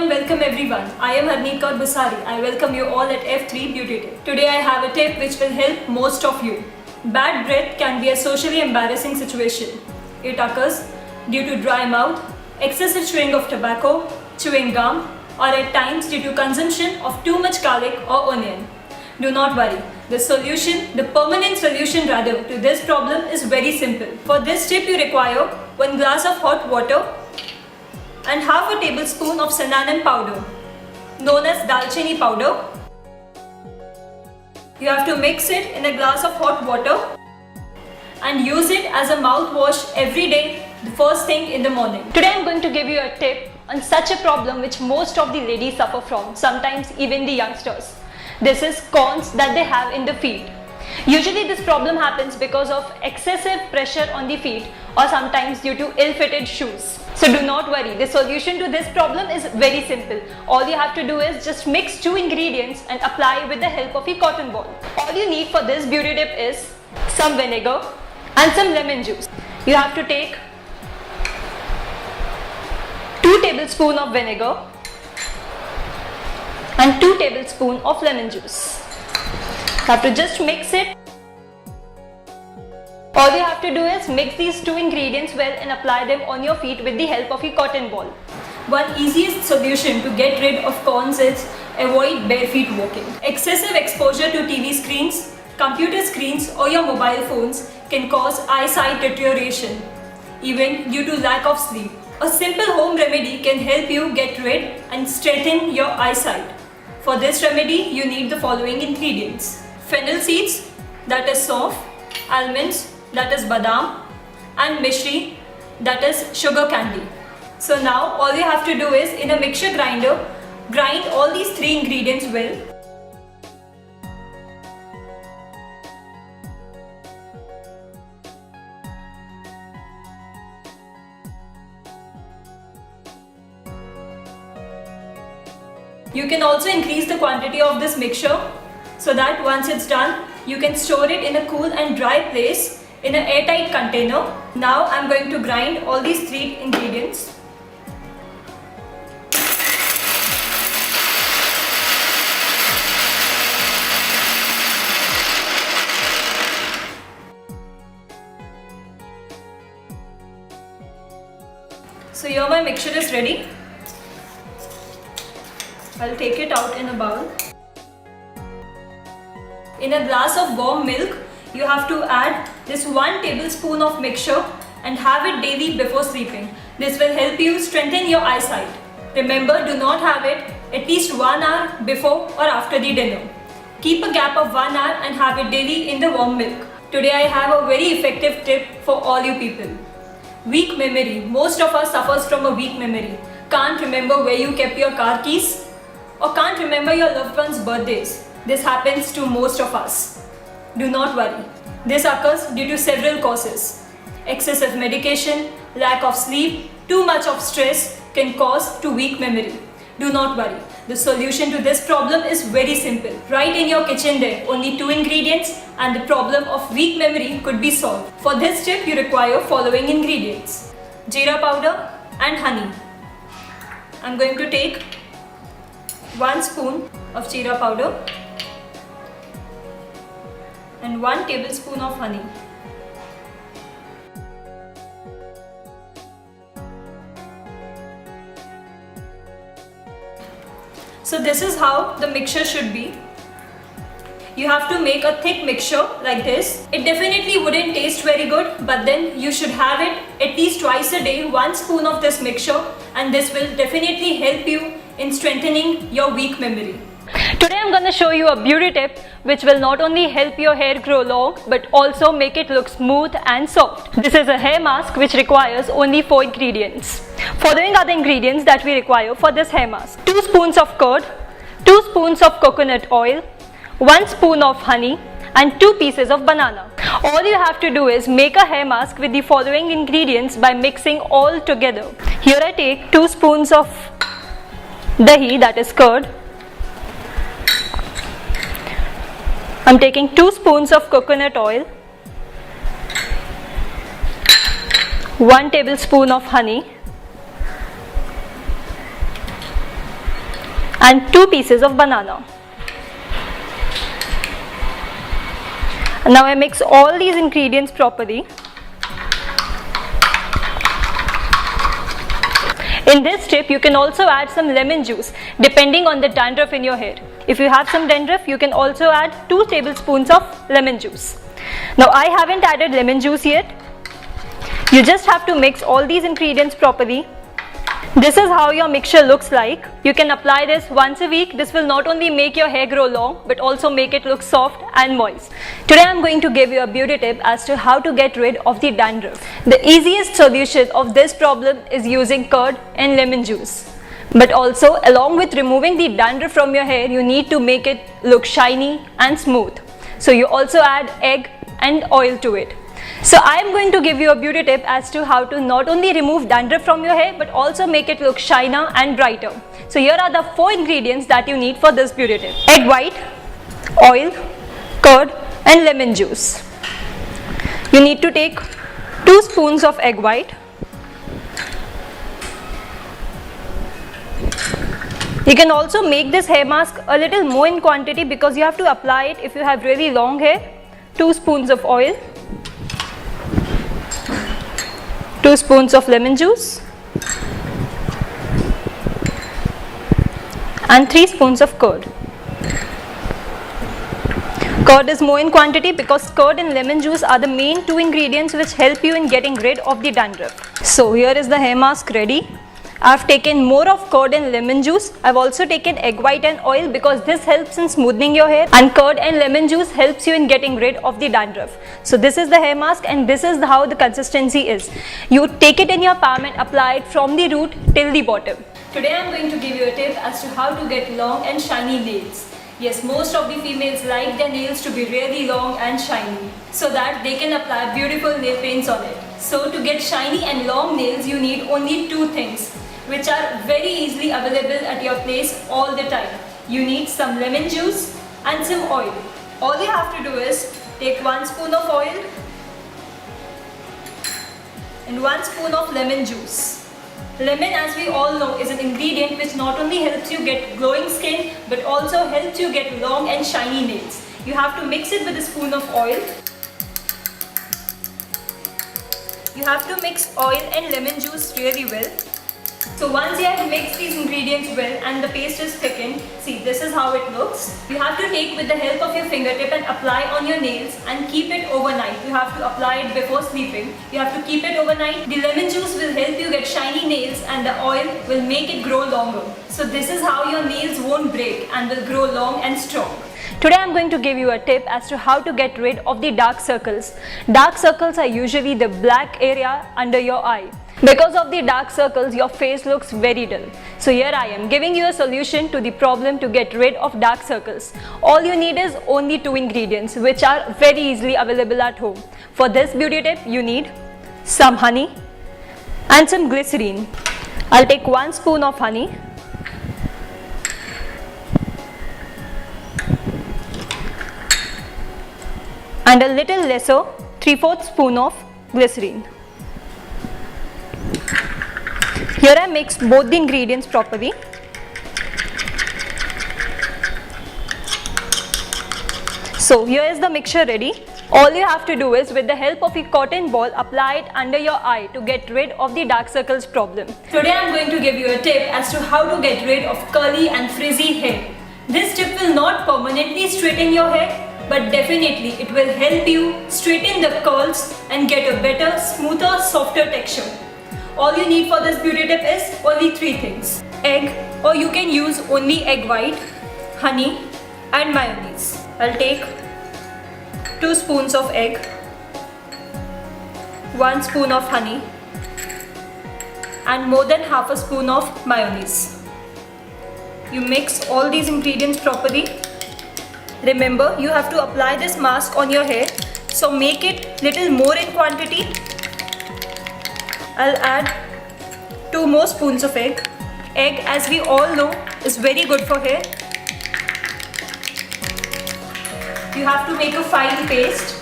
welcome everyone. I am Harneet Kaur Basari. I welcome you all at F3 Beauty Tip. Today I have a tip which will help most of you. Bad breath can be a socially embarrassing situation. It occurs due to dry mouth, excessive chewing of tobacco, chewing gum, or at times due to consumption of too much garlic or onion. Do not worry. The permanent solution rather, to this problem is very simple. For this tip you require 1 glass of hot water and half a tablespoon of cinnamon powder, known as dalchini powder. You have to mix it in a glass of hot water and use it as a mouthwash every day, the first thing in the morning. Today I am going to give you a tip on such a problem which most of the ladies suffer from, sometimes even the youngsters. This is corns that they have in the feet. Usually this problem happens because of excessive pressure on the feet or sometimes due to ill-fitted shoes. So do not worry, the solution to this problem is very simple. All you have to do is just mix 2 ingredients and apply with the help of a cotton ball. All you need for this beauty tip is some vinegar and some lemon juice. You have to take 2 tablespoons of vinegar and 2 tablespoons of lemon juice. You have to just mix it. All you have to do is mix these 2 ingredients well and apply them on your feet with the help of a cotton ball. One easiest solution to get rid of corns is avoid bare feet walking. Excessive exposure to TV screens, computer screens or your mobile phones can cause eyesight deterioration, even due to lack of sleep. A simple home remedy can help you get rid and strengthen your eyesight. For this remedy, you need the following ingredients: fennel seeds, that is sauf, almonds, that is badam, and mishri, that is sugar candy. So now all you have to do is, in a mixture grinder, grind all these 3 ingredients well. You can also increase the quantity of this mixture so that once it's done, you can store it in a cool and dry place in an airtight container. Now I'm going to grind all these 3 ingredients. So here my mixture is ready. I'll take it out in a bowl. In a glass of warm milk, you have to add this 1 tablespoon of mixture and have it daily before sleeping. This will help you strengthen your eyesight. Remember, do not have it at least 1 hour before or after the dinner. Keep a gap of 1 hour and have it daily in the warm milk. Today I have a very effective tip for all you people. Weak memory. Most of us suffers from a weak memory. Can't remember where you kept your car keys or can't remember your loved one's birthdays. This happens to most of us. Do not worry. This occurs due to several causes. Excessive medication, lack of sleep, too much of stress can cause to weak memory. Do not worry. The solution to this problem is very simple. Right in your kitchen there, only 2 ingredients and the problem of weak memory could be solved. For this tip you require following ingredients: jeera powder and honey. I'm going to take 1 spoon of jeera powder and 1 tablespoon of honey. So this is how the mixture should be. You have to make a thick mixture like this. It definitely wouldn't taste very good, but then you should have it at least twice a day, 1 spoon of this mixture, and this will definitely help you in strengthening your weak memory. Today I'm going to show you a beauty tip which will not only help your hair grow long but also make it look smooth and soft. This is a hair mask which requires only 4 ingredients. Following are the ingredients that we require for this hair mask: 2 spoons of curd, 2 spoons of coconut oil, 1 spoon of honey and 2 pieces of banana. All you have to do is make a hair mask with the following ingredients by mixing all together. Here I take 2 spoons of dahi, that is curd. I'm taking 2 spoons of coconut oil, 1 tablespoon of honey, and 2 pieces of banana. Now I mix all these ingredients properly. In this step, you can also add some lemon juice depending on the dandruff in your hair. If you have some dandruff, you can also add 2 tablespoons of lemon juice. Now I haven't added lemon juice yet. You just have to mix all these ingredients properly. This is how your mixture looks like. You can apply this once a week. This will not only make your hair grow long but also make it look soft and moist. Today I am going to give you a beauty tip as to how to get rid of the dandruff. The easiest solution of this problem is using curd and lemon juice. But also, along with removing the dandruff from your hair, you need to make it look shiny and smooth. So you also add egg and oil to it. So I am going to give you a beauty tip as to how to not only remove dandruff from your hair but also make it look shiner and brighter. So here are the 4 ingredients that you need for this beauty tip. Egg white, oil, curd and lemon juice. You need to take 2 spoons of egg white. You can also make this hair mask a little more in quantity because you have to apply it if you have really long hair. 2 spoons of oil, 2 spoons of lemon juice and 3 spoons of curd. Curd is more in quantity because curd and lemon juice are the main 2 ingredients which help you in getting rid of the dandruff. So here is the hair mask ready. I have taken more of curd and lemon juice. I have also taken egg white and oil because this helps in smoothing your hair, and curd and lemon juice helps you in getting rid of the dandruff. So this is the hair mask and this is how the consistency is. You take it in your palm and apply it from the root till the bottom. Today I am going to give you a tip as to how to get long and shiny nails. Yes, most of the females like their nails to be really long and shiny so that they can apply beautiful nail paints on it. So to get shiny and long nails, you need only 2 things, which are very easily available at your place all the time. You need some lemon juice and some oil. All you have to do is take 1 spoon of oil and 1 spoon of lemon juice. Lemon, as we all know, is an ingredient which not only helps you get glowing skin but also helps you get long and shiny nails. You have to mix it with a spoon of oil. You have to mix oil and lemon juice really well. So once you have mixed these ingredients well and the paste is thickened, see, this is how it looks. You have to take with the help of your fingertip and apply on your nails and keep it overnight. You have to apply it before sleeping. You have to keep it overnight. The lemon juice will help you get shiny nails and the oil will make it grow longer. So this is how your nails won't break and will grow long and strong. Today I am going to give you a tip as to how to get rid of the dark circles. Dark circles are usually the black area under your eye. Because of the dark circles, your face looks very dull. So here I am giving you a solution to the problem to get rid of dark circles. All you need is only 2 ingredients which are very easily available at home. For this beauty tip, you need some honey and some glycerine. I'll take 1 spoon of honey. And a little lesser 3/4 spoon of glycerine. Here I mix both the ingredients properly. So here is the mixture ready. All you have to do is, with the help of a cotton ball, apply it under your eye to get rid of the dark circles problem. Today I am going to give you a tip as to how to get rid of curly and frizzy hair. This tip will not permanently straighten your hair, but definitely it will help you straighten the curls and get a better, smoother, softer texture. All you need for this beauty tip is only 3 things. Egg, or you can use only egg white, honey and mayonnaise. I'll take 2 spoons of egg, 1 spoon of honey and more than half a spoon of mayonnaise. You mix all these ingredients properly. Remember, you have to apply this mask on your hair, so make it little more in quantity. I'll add 2 more spoons of egg. Egg, as we all know, is very good for hair. You have to make a fine paste.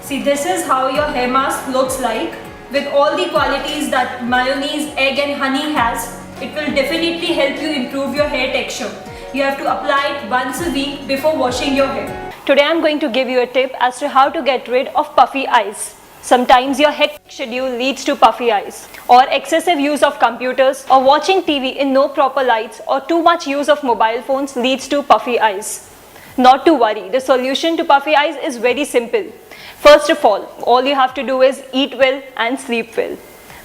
See, this is how your hair mask looks like with all the qualities that mayonnaise, egg and honey has. It will definitely help you improve your hair texture. You have to apply it once a week before washing your hair. Today I'm going to give you a tip as to how to get rid of puffy eyes. Sometimes your hectic schedule leads to puffy eyes, or excessive use of computers, or watching TV in no proper lights, or too much use of mobile phones leads to puffy eyes. Not to worry, the solution to puffy eyes is very simple. First of all you have to do is eat well and sleep well.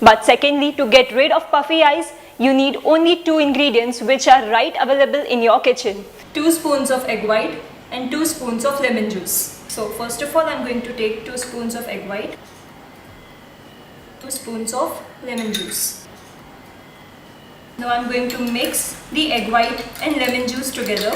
But secondly, to get rid of puffy eyes, you need only 2 ingredients which are right available in your kitchen. 2 spoons of egg white and 2 spoons of lemon juice. So first of all, I'm going to take 2 spoons of egg white, 2 spoons of lemon juice. Now I'm going to mix the egg white and lemon juice together.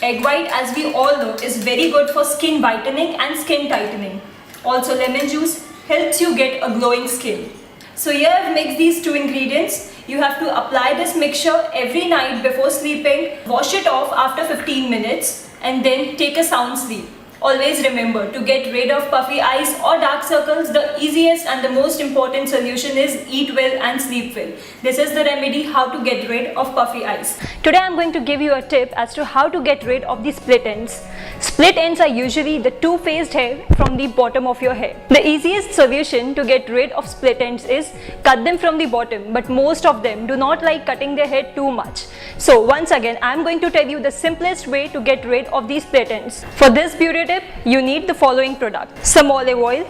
Egg white, as we all know, is very good for skin whitening and skin tightening. Also, lemon juice helps you get a glowing skin. So here I've mixed these 2 ingredients. You have to apply this mixture every night before sleeping, wash it off after 15 minutes and then take a sound sleep. Always remember, to get rid of puffy eyes or dark circles, the easiest and the most important solution is eat well and sleep well. This is the remedy how to get rid of puffy eyes. Today I'm going to give you a tip as to how to get rid of the split ends. Split ends are usually the 2-phased hair from the bottom of your hair. The easiest solution to get rid of split ends is cut them from the bottom, but most of them do not like cutting their hair too much. So once again, I am going to tell you the simplest way to get rid of these split ends. For this beauty tip, you need the following products: some olive oil,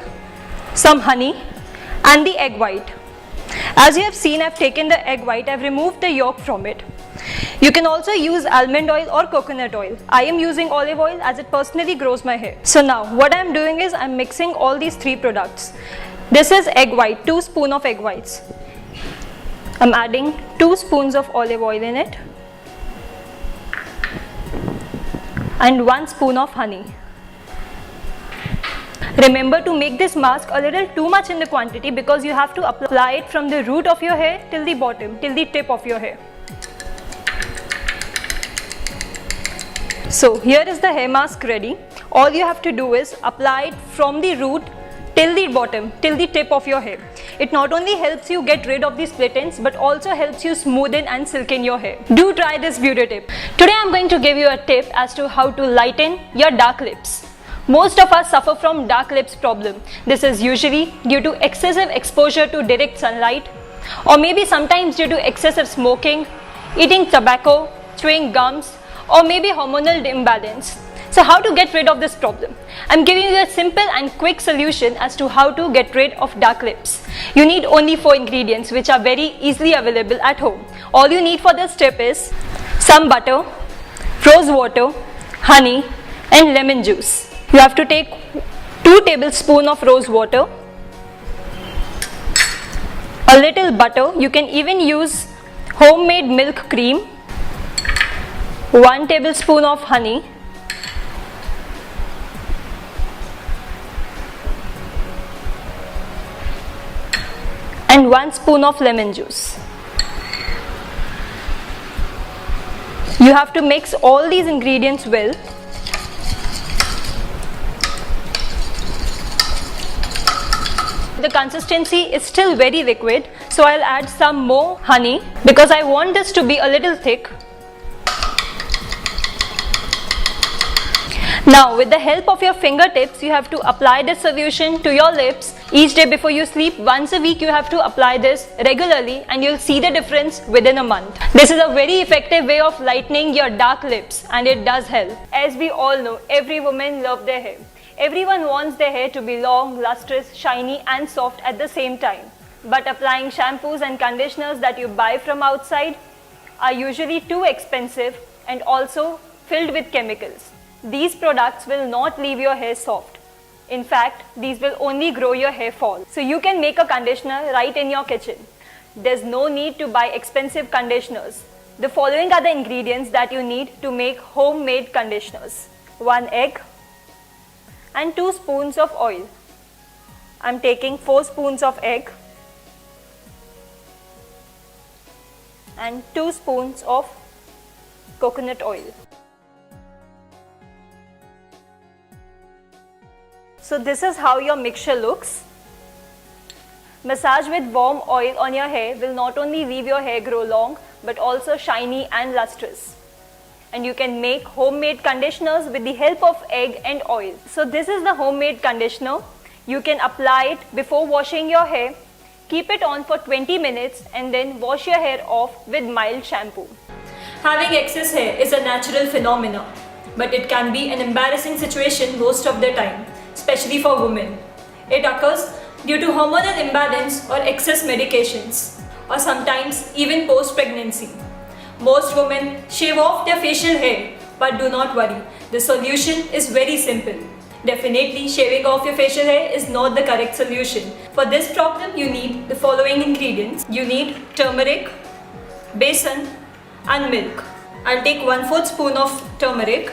some honey and the egg white. As you have seen, I have taken the egg white, I have removed the yolk from it. You can also use almond oil or coconut oil. I am using olive oil as it personally grows my hair. So now what I am doing is I am mixing all these 3 products. This is egg white, 2 spoons of egg whites. I am adding 2 spoons of olive oil in it and 1 spoon of honey. Remember to make this mask a little too much in the quantity because you have to apply it from the root of your hair till the bottom, till the tip of your hair. So here is the hair mask ready. All you have to do is apply it from the root till the bottom, till the tip of your hair. It not only helps you get rid of the split ends but also helps you smoothen and silken your hair. Do try this beauty tip. Today I am going to give you a tip as to how to lighten your dark lips. Most of us suffer from dark lips problem. This is usually due to excessive exposure to direct sunlight, or maybe sometimes due to excessive smoking, eating tobacco, chewing gums, or maybe hormonal imbalance. So how to get rid of this problem? I'm giving you a simple and quick solution as to how to get rid of dark lips. You need only 4 ingredients which are very easily available at home. All you need for this tip is some butter, rose water, honey and lemon juice. You have to take 2 tablespoons of rose water, a little butter. You can even use homemade milk cream, 1 tablespoon of honey, and 1 spoon of lemon juice. You have to mix all these ingredients well. The consistency is still very liquid, so I'll add some more honey because I want this to be a little thick. Now with the help of your fingertips, you have to apply this solution to your lips each day before you sleep. Once a week you have to apply this regularly and you'll see the difference within a month. This is a very effective way of lightening your dark lips and it does help. As we all know, every woman loves their hair. Everyone wants their hair to be long, lustrous, shiny and soft at the same time. But applying shampoos and conditioners that you buy from outside are usually too expensive and also filled with chemicals. These products will not leave your hair soft. In fact, these will only grow your hair fall. So you can make a conditioner right in your kitchen. There's no need to buy expensive conditioners. The following are the ingredients that you need to make homemade conditioners. 1 egg and 2 spoons of oil. I'm taking 4 spoons of egg and 2 spoons of coconut oil. So this is how your mixture looks. Massage with warm oil on your hair will not only leave your hair grow long, but also shiny and lustrous. And you can make homemade conditioners with the help of egg and oil. So this is the homemade conditioner. You can apply it before washing your hair, keep it on for 20 minutes and then wash your hair off with mild shampoo. Having excess hair is a natural phenomenon, but it can be an embarrassing situation most of the time, especially for women. It occurs due to hormonal imbalance or excess medications, or sometimes even post-pregnancy. Most women shave off their facial hair, but do not worry. The solution is very simple. Definitely, shaving off your facial hair is not the correct solution. For this problem, you need the following ingredients. You need turmeric, besan, and milk. I'll take 1/4 spoon of turmeric,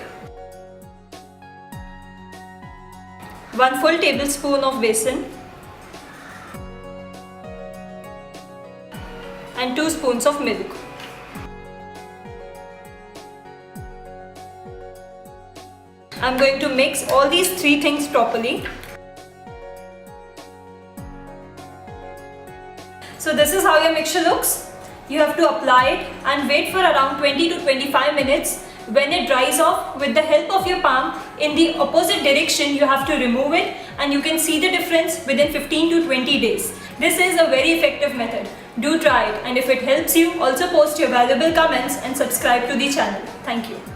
1 full tablespoon of besan, and 2 spoons of milk. I'm going to mix all these 3 things properly. So this is how your mixture looks. You have to apply it and wait for around 20 to 25 minutes. When it dries off, with the help of your palm in the opposite direction, you have to remove it and you can see the difference within 15 to 20 days. This is a very effective method. Do try it, and if it helps you, also post your valuable comments and subscribe to the channel. Thank you.